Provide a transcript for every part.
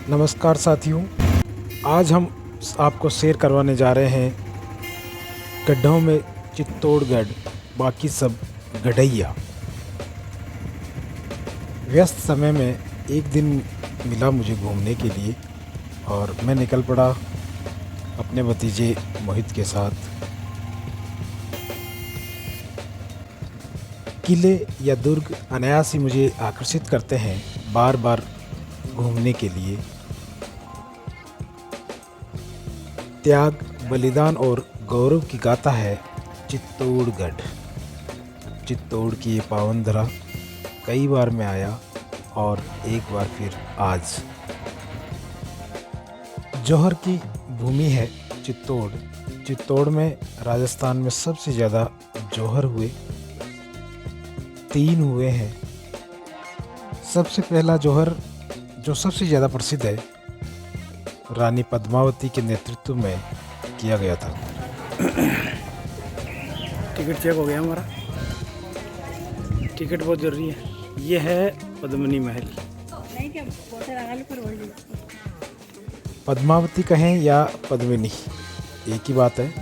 नमस्कार साथियों, आज हम आपको शेयर करवाने जा रहे हैं गड्ढों में चित्तौड़गढ़, बाकी सब गढ़ैया। व्यस्त समय में एक दिन मिला मुझे घूमने के लिए और मैं निकल पड़ा अपने भतीजे मोहित के साथ। किले या दुर्ग अनायास ही मुझे आकर्षित करते हैं बार बार घूमने के लिए। त्याग, बलिदान और गौरव की गाथा है चित्तौड़गढ़। चित्तौड़ की ये पावन धरा कई बार मैं आया और एक बार फिर आज। जौहर की भूमि है चित्तौड़। चित्तौड़ में राजस्थान में सबसे ज़्यादा जौहर हुए 3 हुए हैं। सबसे पहला जौहर जो सबसे ज़्यादा प्रसिद्ध है, रानी पद्मावती के नेतृत्व में किया गया था। टिकट चेक हो गया हमारा। टिकट बहुत ज़रूरी है। ये है पद्मिनी महल। पद्मावती कहें या पद्मिनी, एक ही बात है।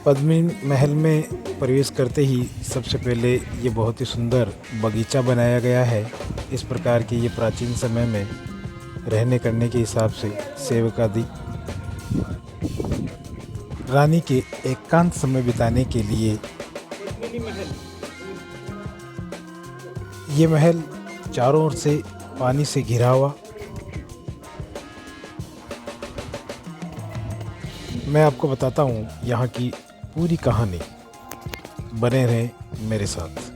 पद्मिनी महल में प्रवेश करते ही सबसे पहले ये बहुत ही सुंदर बगीचा बनाया गया है। इस प्रकार की ये प्राचीन समय में रहने करने के हिसाब से सेवकादि रानी के एकांत समय बिताने के लिए ये महल चारों ओर से पानी से घिरा हुआ। मैं आपको बताता हूँ यहाँ की पूरी कहानी। बने रहें मेरे साथ।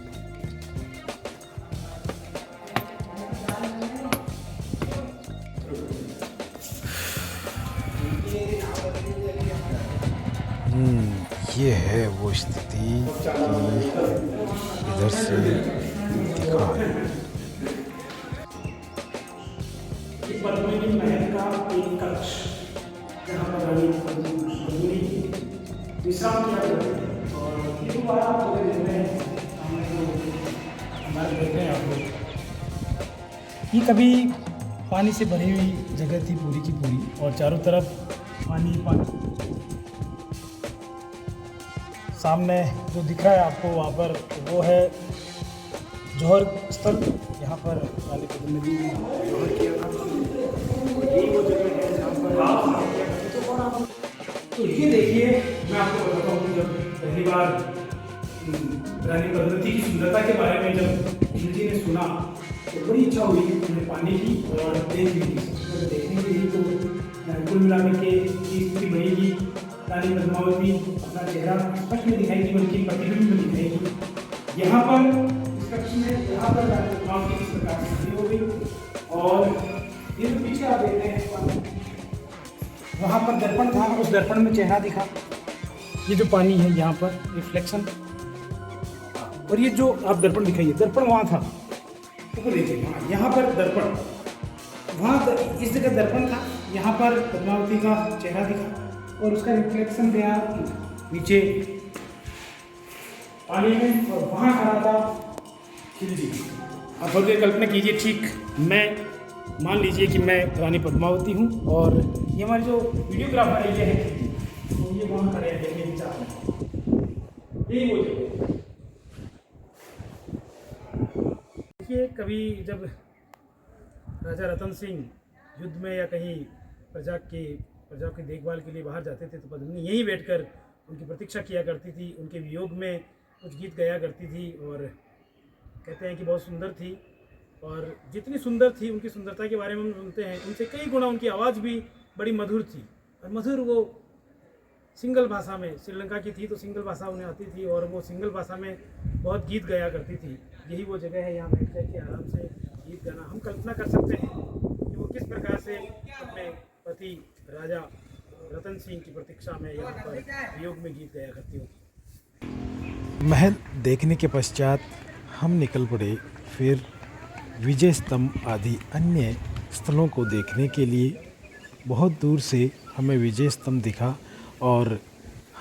ये है वो स्थिति कि इधर से दिखा है। पद्मिनी महल का एक कक्ष जहाँ पर रानी पद्मिनी विश्राम किया करते हैं। और ये दोबारा आप जगह देख रहे हैं, सामने जो हमारे देख रहे हैं आप लोग, ये कभी पानी से भरी हुई जगह थी पूरी की पूरी, और चारों तरफ पानी पानी। सामने जो दिख रहा है आपको वहाँ पर, वो है जौहर स्थल। यहाँ पर रानी पद्मिनी ने जौहर किया था। यही वो जगह है जहाँ पर तो ये देखिए, मैं आपको बताता हूँ, जब पहली बार रानी पद्मावती की सुंदरता के बारे में जब कृष्ण जी ने सुना तो बड़ी इच्छा हुई उन्हें पाने की और देखने की। देखने के लिए तो कुल मिलाकर के स्थिति बनेगी। रानी पद्मावती अपना चेहरा स्पष्ट में दिखाएगी, बल्कि प्रतिबिंब में दिखाएगी। यहाँ पर इस कक्ष में यहाँ पर रानी पद्मावती इस प्रकार से खड़ी हो गई। और ये जो पीछे आप देख रहे हैं, वहाँ पर दर्पण था, उस दर्पण में चेहरा दिखा। ये जो पानी है यहाँ पर रिफ्लेक्शन, और ये जो आप दर्पण दिखाइए, दर्पण वहाँ था तो देखिए वहाँ, यहाँ पर दर्पण, वहाँ इस जगह दर्पण था, यहाँ पर पद्मावती का चेहरा दिखा और उसका रिफ्लेक्शन दिया नीचे पानी में, और वहाँ खड़ा था खिलजी। आप थोड़ी देर कल्पना कीजिए, ठीक मैं मान लीजिए कि मैं रानी पद्मावती हूँ और ये हमारे जो वीडियोग्राफर है ये है, तो ये वहाँ खड़े हैं, देखिए विचार यही वो जगह। देखिए, कभी जब राजा रतन सिंह युद्ध में या कहीं प्रजा की देखभाल के लिए बाहर जाते थे तो पद्मिनी यहीं बैठकर उनकी प्रतीक्षा किया करती थी, उनके वियोग में कुछ गीत गाया करती थी। और कहते हैं कि बहुत सुंदर थी, और जितनी सुंदर थी, उनकी सुंदरता के बारे में हम सुनते हैं, उनसे कई गुना उनकी आवाज़ भी बड़ी मधुर थी। और मधुर वो सिंगल भाषा में, श्रीलंका की थी तो सिंगल भाषा उन्हें आती थी, और वो सिंगल भाषा में बहुत गीत गाया करती थी। यही वो जगह है, यहाँ बैठ करके आराम से गीत गाना। हम कल्पना कर सकते हैं कि वो किस प्रकार से अपने पति राजा रतन सिंह की प्रतीक्षा में यहाँ पर वियोग में गीत गाया करती होगी। महल देखने के पश्चात हम निकल पड़े फिर विजय स्तंभ आदि अन्य स्थलों को देखने के लिए। बहुत दूर से हमें विजय स्तंभ दिखा और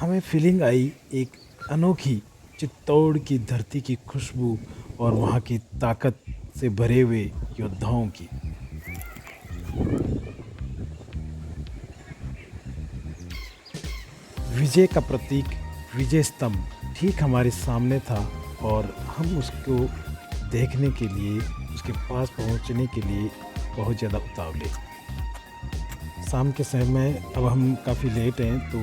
हमें फीलिंग आई एक अनोखी चित्तौड़ की धरती की खुशबू और वहाँ की ताकत से भरे हुए योद्धाओं की। विजय का प्रतीक विजय स्तंभ ठीक हमारे सामने था और हम उसको देखने के लिए, उसके पास पहुंचने के लिए बहुत ज़्यादा उतावले। शाम के समय में अब हम काफ़ी लेट हैं तो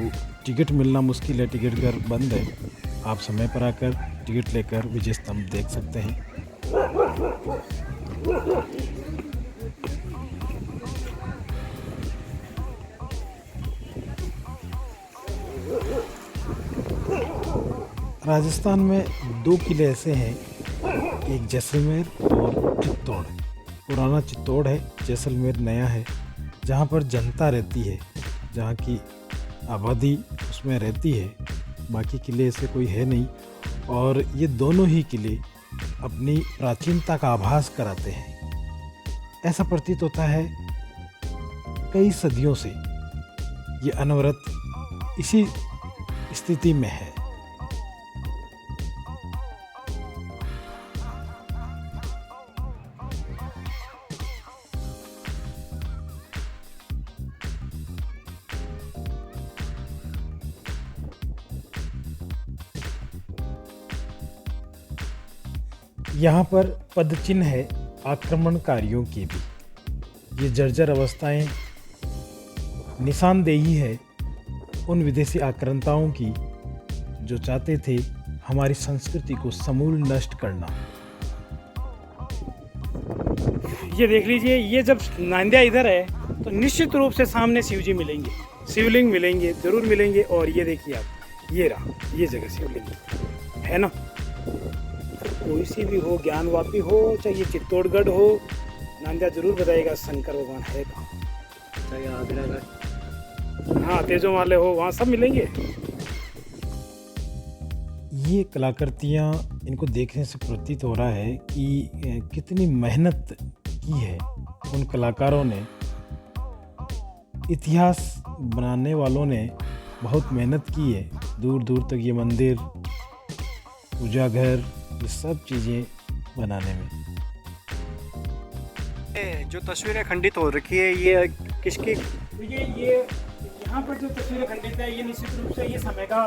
टिकट मिलना मुश्किल है, टिकट घर बंद है। आप समय पर आकर टिकट लेकर विजय स्तंभ देख सकते हैं। राजस्थान में 2 किले ऐसे हैं, एक जैसलमेर और चित्तौड़। पुराना चित्तौड़ है, जैसलमेर नया है, जहाँ पर जनता रहती है, जहाँ की आबादी उसमें रहती है। बाकी किले ऐसे कोई है नहीं और ये दोनों ही किले अपनी प्राचीनता का आभास कराते हैं। ऐसा प्रतीत होता है कई सदियों से ये अनवरत इसी स्थिति में है। यहाँ पर पदचिन्ह है आक्रमणकारियों की भी। ये जर्जर अवस्थाएं निशानदेही है उन विदेशी आक्रांताओं की जो चाहते थे हमारी संस्कृति को समूल नष्ट करना। ये देख लीजिए, ये जब नांदिया इधर है तो निश्चित रूप से सामने शिव जी मिलेंगे, शिवलिंग मिलेंगे, जरूर मिलेंगे। और ये देखिए आप, ये रहा, ये जगह शिवलिंग है ना। कोई सी भी हो, ज्ञानवापी हो, चाहे ये चित्तौड़गढ़ हो, नांदिया जरूर बताएगा शंकर भगवान है कहाँ। चाहे आगरा, हाँ तेजो माले हो, वहाँ सब मिलेंगे। ये कलाकृतियाँ, इनको देखने से प्रतीत हो रहा है कि कितनी मेहनत की है उन कलाकारों ने। इतिहास बनाने वालों ने बहुत मेहनत की है। दूर दूर तक ये मंदिर, पूजा घर, ये सब चीज़ें बनाने में। जो तस्वीरें खंडित हो रखी है ये किसकी? ये यहाँ पर जो तस्वीरें खंडित है ये निश्चित रूप से ये समय का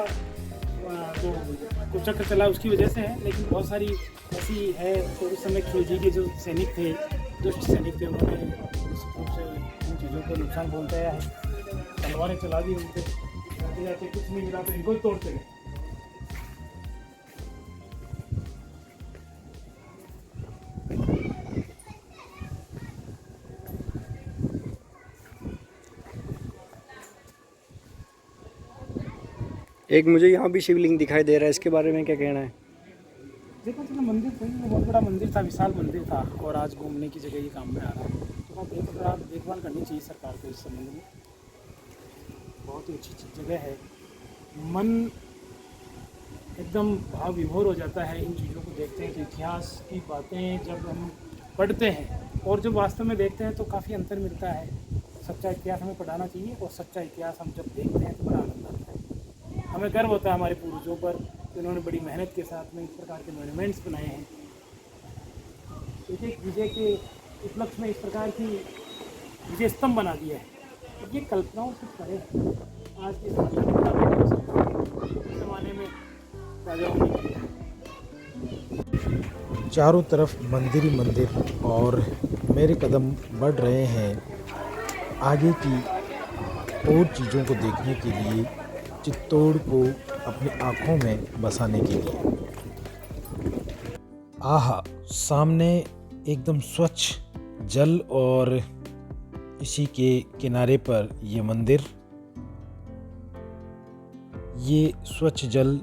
जो कुचक्र चला उसकी वजह से है। लेकिन बहुत सारी ऐसी है तो उस समय खिलजी के जो सैनिक थे, दुष्ट सैनिक थे, उन्होंने निश्चित रूप से इन चीज़ों को नुकसान पहुँचाया है। तलवारें चला दी उनके, जाते कुछ नहीं मिला तो इनको ही तोड़ते गए। एक मुझे यहाँ भी शिवलिंग दिखाई दे रहा है, इसके बारे में क्या कहना है? देखो तो मंदिर था, ये बहुत बड़ा मंदिर था, विशाल मंदिर था और आज घूमने की जगह ये काम में आ रहा है। तो आप देखभाल करनी चाहिए सरकार को इस संबंध में। बहुत ही अच्छी जगह है, मन एकदम भाव विभोर हो जाता है इन चीज़ों को देखते हैं। तो इतिहास की बातें जब हम पढ़ते हैं और जब वास्तव में देखते हैं तो काफ़ी अंतर मिलता है। सच्चा इतिहास हमें पढ़ाना चाहिए और सच्चा इतिहास हम जब देखते हैं तो बड़ा आनंद आता है। हमें गर्व होता है हमारे पूर्वजों पर, इन्होंने बड़ी मेहनत के साथ में इस प्रकार के मॉन्यूमेंट्स बनाए हैं। एक विजय के उपलक्ष्य में इस प्रकार की विजय स्तंभ बना दिया है। ये कल्पनाओं से परे है। आज के ज़माने में राजाओं ने चारों तरफ मंदिर ही मंदिर और मेरे कदम बढ़ रहे हैं आगे की और चीज़ों को देखने के लिए, चित्तौड़ को अपनी आँखों में बसाने के लिए। आहा, सामने एकदम स्वच्छ जल और इसी के किनारे पर ये मंदिर। ये स्वच्छ जल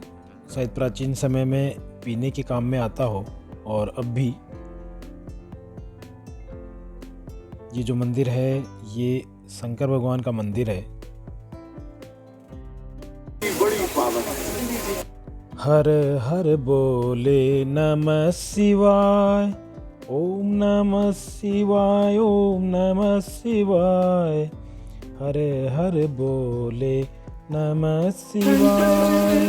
शायद प्राचीन समय में पीने के काम में आता हो और अब भी ये जो मंदिर है ये शंकर भगवान का मंदिर है। हर हर बोले नमः शिवाय, ओम नमः शिवाय, ओम नमः शिवाय। हर हर बोले नमः शिवाय।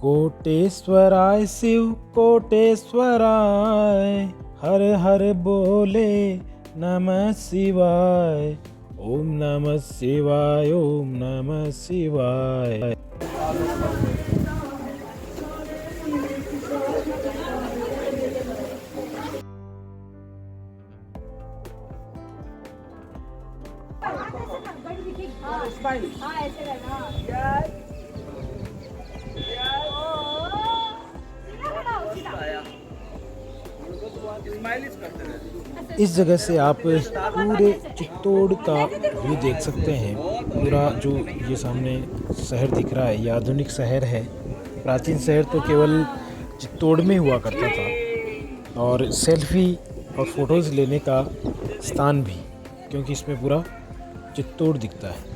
कोटेश्वराय शिव कोटेश्वराय, हर हर बोले नमः शिवाय, ओम नमः शिवाय, ओम नमः शिवाय। इस जगह से आप पूरे चित्तौड़ का व्यू देख सकते हैं। पूरा जो ये सामने शहर दिख रहा है, ये आधुनिक शहर है। प्राचीन शहर तो केवल चित्तौड़ में हुआ करता था। और सेल्फी और फोटोज़ लेने का स्थान भी, क्योंकि इसमें पूरा चित्तौड़ दिखता है।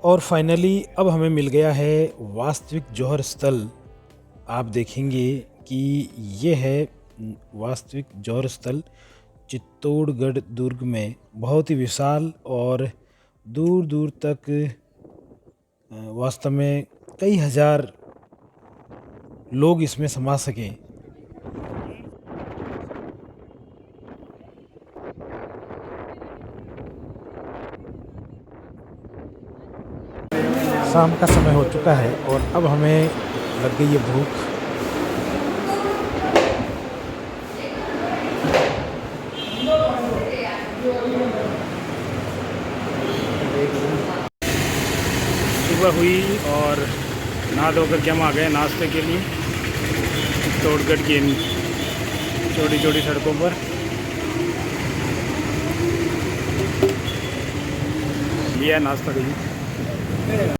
और फाइनली अब हमें मिल गया है वास्तविक जौहर स्थल। आप देखेंगे कि ये है वास्तविक जौहर स्थल चित्तौड़गढ़ दुर्ग में। बहुत ही विशाल और दूर दूर तक वास्तव में कई हजार लोग इसमें समा सके। शाम का समय हो चुका है और अब हमें लग गई है भूख। सुबह हुई और नहा धोकर के हम आ गए नाश्ते के लिए चित्तौड़गढ़ की इन छोटी छोटी सड़कों पर। लिया नाश्ता करिए।